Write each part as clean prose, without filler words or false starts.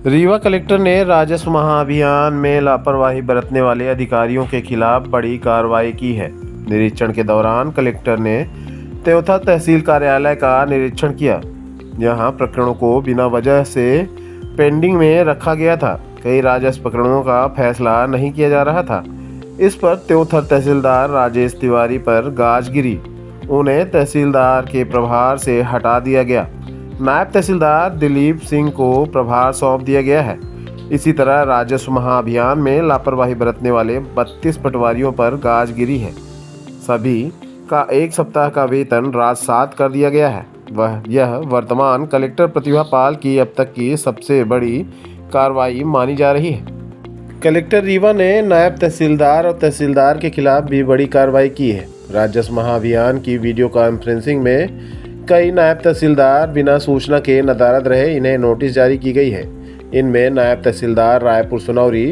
Rewa collector ने राजस्व महाअभियान में लापरवाही बरतने वाले अधिकारियों के खिलाफ बड़ी कार्रवाई की है। निरीक्षण के दौरान कलेक्टर ने त्योथा तहसील कार्यालय का निरीक्षण किया। यहां प्रकरणों को बिना वजह से पेंडिंग में रखा गया था। कई राजस्व प्रकरणों का फैसला नहीं किया जा रहा था। इस पर त्योथर तहसीलदार राजेश तिवारी पर गाज गिरी। उन्हें तहसीलदार के प्रभार से हटा दिया गया। नायब तहसीलदार दिलीप सिंह को प्रभार सौंप दिया गया है। इसी तरह राजस्व महाअभियान में लापरवाही बरतने वाले 32 पटवारियों पर गाज गिरी है। सभी का 1 सप्ताह का वेतन राजसात कर दिया गया है। यह वर्तमान कलेक्टर प्रतिभा पाल की अब तक की सबसे बड़ी कार्रवाई मानी जा रही है। कलेक्टर रीवा ने नायब तहसीलदार और तहसीलदार के खिलाफ भी बड़ी कार्रवाई की है। राजस्व महाअभियान की वीडियो कॉन्फ्रेंसिंग में कई नायब तहसीलदार बिना सूचना के नदारद रहे। इन्हें नोटिस जारी की गई है। इनमें नायब तहसीलदार रायपुर सुनौरी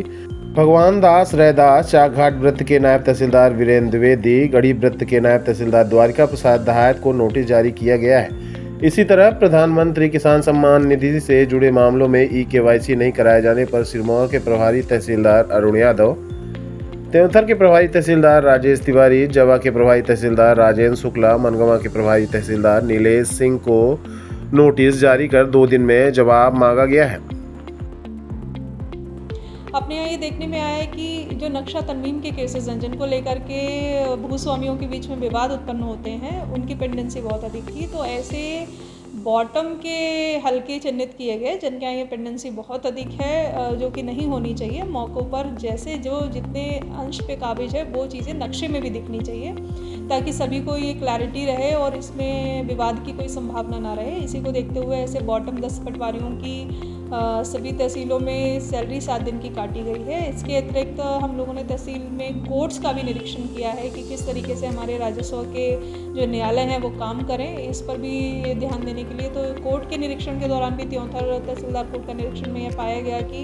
भगवान दास रैदास, चाकघाट वृत्त के नायब तहसीलदार वीरेंद्र द्विवेदी, गढ़ी वृत्त के नायब तहसीलदार द्वारिका प्रसाद दहायत को नोटिस जारी किया गया है। इसी तरह प्रधानमंत्री किसान सम्मान निधि से जुड़े मामलों में KYC नहीं कराए जाने पर सिरमौर के प्रभारी तहसीलदार अरुण यादव, त्योंथर के प्रभारी तहसीलदार राजेश तिवारी, जवा के प्रभारी तहसीलदार राजेंद्र शुक्ला, मनगवा के प्रभारी तहसीलदार नीलेश सिंह को नोटिस जारी कर 2 दिन में जवाब मांगा गया है। अपने यहाँ ये देखने में आया है कि जो नक्शा तरमीम के केसेस हैं जिनको लेकर के भूस्वामियों के बीच में विवाद उत्पन्न होते हैं, उनकी पेंडेंसी बहुत अधिक थी। तो ऐसे बॉटम के हल्के चिन्हित किए गए जिनके यहाँ ये पेंडेंसी बहुत अधिक है, जो कि नहीं होनी चाहिए। मौक़ों पर जैसे जो जितने अंश पे काबिज है वो चीज़ें नक्शे में भी दिखनी चाहिए, ताकि सभी को ये क्लैरिटी रहे और इसमें विवाद की कोई संभावना ना रहे। इसी को देखते हुए ऐसे बॉटम 10 पटवारियों की सभी तहसीलों में सैलरी 7 दिन की काटी गई है। इसके अतिरिक्त हम लोगों ने तहसील में कोर्ट्स का भी निरीक्षण किया है कि किस तरीके से हमारे राजस्व के जो न्यायालय हैं वो काम करें। इस पर भी ध्यान देने के लिए तो कोर्ट के निरीक्षण के दौरान भी त्योंथर तहसीलदार कोर्ट का निरीक्षण में यह पाया गया कि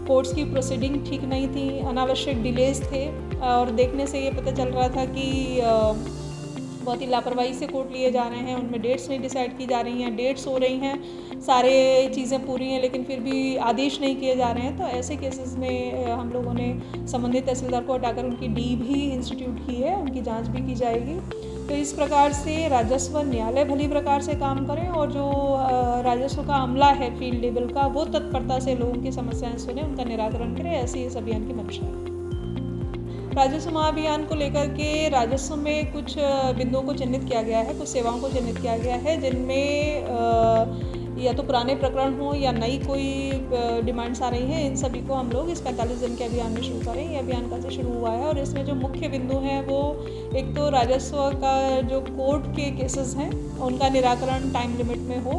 कोर्ट्स की प्रोसीडिंग ठीक नहीं थी, अनावश्यक डिलेज थे और देखने से ये पता चल रहा था कि बहुत ही लापरवाही से कोर्ट लिए जा रहे हैं। उनमें डेट्स नहीं डिसाइड की जा रही हैं, डेट्स हो रही हैं, सारे चीज़ें पूरी हैं लेकिन फिर भी आदेश नहीं किए जा रहे हैं। तो ऐसे केसेस में हम लोगों ने संबंधित तहसीलदार को हटाकर उनकी डी भी इंस्टीट्यूट की है, उनकी जांच भी की जाएगी। तो इस प्रकार से राजस्व न्यायालय भली प्रकार से काम करें और जो राजस्व का अमला है फील्ड लेवल का, वो तत्परता से लोगों की समस्याएं सुने, उनका निराकरण करें। ऐसी इस अभियान की मंशा है। राजस्व महाअभियान को लेकर के राजस्व में कुछ बिंदुओं को चिन्हित किया गया है, कुछ सेवाओं को चिन्हित किया गया है जिनमें या तो पुराने प्रकरण हो या नई कोई डिमांड्स आ रही हैं। इन सभी को हम लोग इस 45 दिन के अभियान में शुरू करें। ये अभियान कल से शुरू हुआ है और इसमें जो मुख्य बिंदु हैं वो एक तो राजस्व का जो कोर्ट के केसेस हैं उनका निराकरण टाइम लिमिट में हो,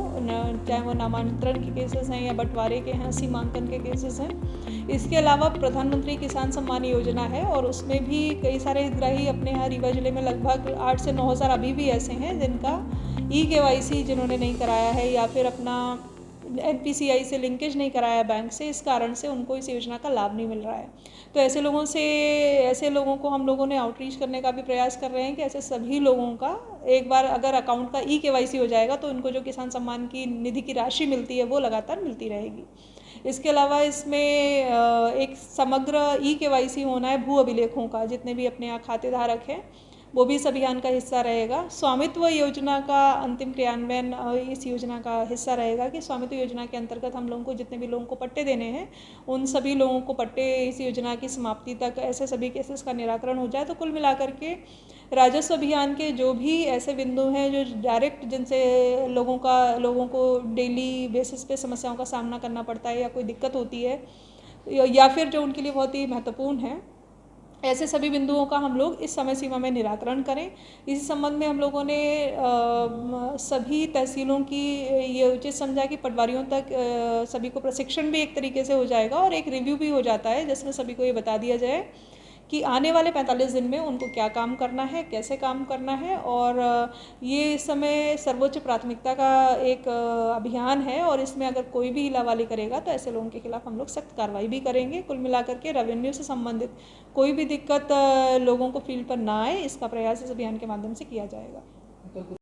चाहे वो नामांतरण के केसेस हैं या बंटवारे के हैं, सीमांकन के केसेस हैं। इसके अलावा प्रधानमंत्री किसान सम्मान योजना है और उसमें भी कई सारे हितग्राही अपने यहाँ रीवा जिले में लगभग 8 से 9 हज़ार अभी भी ऐसे हैं जिनका KYC जिन्होंने नहीं कराया है या फिर अपना NPCI से लिंकेज नहीं कराया बैंक से, इस कारण से उनको इस योजना का लाभ नहीं मिल रहा है। तो ऐसे लोगों को हम लोगों ने आउटरीच करने का भी प्रयास कर रहे हैं कि ऐसे सभी लोगों का एक बार अगर अकाउंट का KYC हो जाएगा तो उनको जो किसान सम्मान की निधि की राशि मिलती है वो लगातार मिलती रहेगी। इसके अलावा इसमें एक समग्र KYC होना है भू अभिलेखों का, जितने भी अपने यहाँ खातेधारक हैं वो भी इस अभियान का हिस्सा रहेगा। स्वामित्व योजना का अंतिम क्रियान्वयन इस योजना का हिस्सा रहेगा कि स्वामित्व योजना के अंतर्गत हम लोगों को जितने भी लोगों को पट्टे देने हैं उन सभी लोगों को पट्टे इस योजना की समाप्ति तक ऐसे सभी केसेस का निराकरण हो जाए। तो कुल मिलाकर के राजस्व अभियान के जो भी ऐसे बिंदु हैं जो डायरेक्ट जिनसे लोगों को डेली बेसिस पे समस्याओं का सामना करना पड़ता है या कोई दिक्कत होती है या फिर जो उनके लिए बहुत ही महत्वपूर्ण है, ऐसे सभी बिंदुओं का हम लोग इस समय सीमा में निराकरण करें। इस संबंध में हम लोगों ने सभी तहसीलों की ये उचित समझा कि पटवारियों तक सभी को प्रशिक्षण भी एक तरीके से हो जाएगा और एक रिव्यू भी हो जाता है जिसमें सभी को ये बता दिया जाए कि आने वाले 45 दिन में उनको क्या काम करना है, कैसे काम करना है। और ये इस समय सर्वोच्च प्राथमिकता का एक अभियान है और इसमें अगर कोई भी हिलावाली करेगा तो ऐसे लोगों के खिलाफ हम लोग सख्त कार्रवाई भी करेंगे। कुल मिलाकर के रेवेन्यू से संबंधित कोई भी दिक्कत लोगों को फील्ड पर ना आए, इसका प्रयास इस अभियान के माध्यम से किया जाएगा।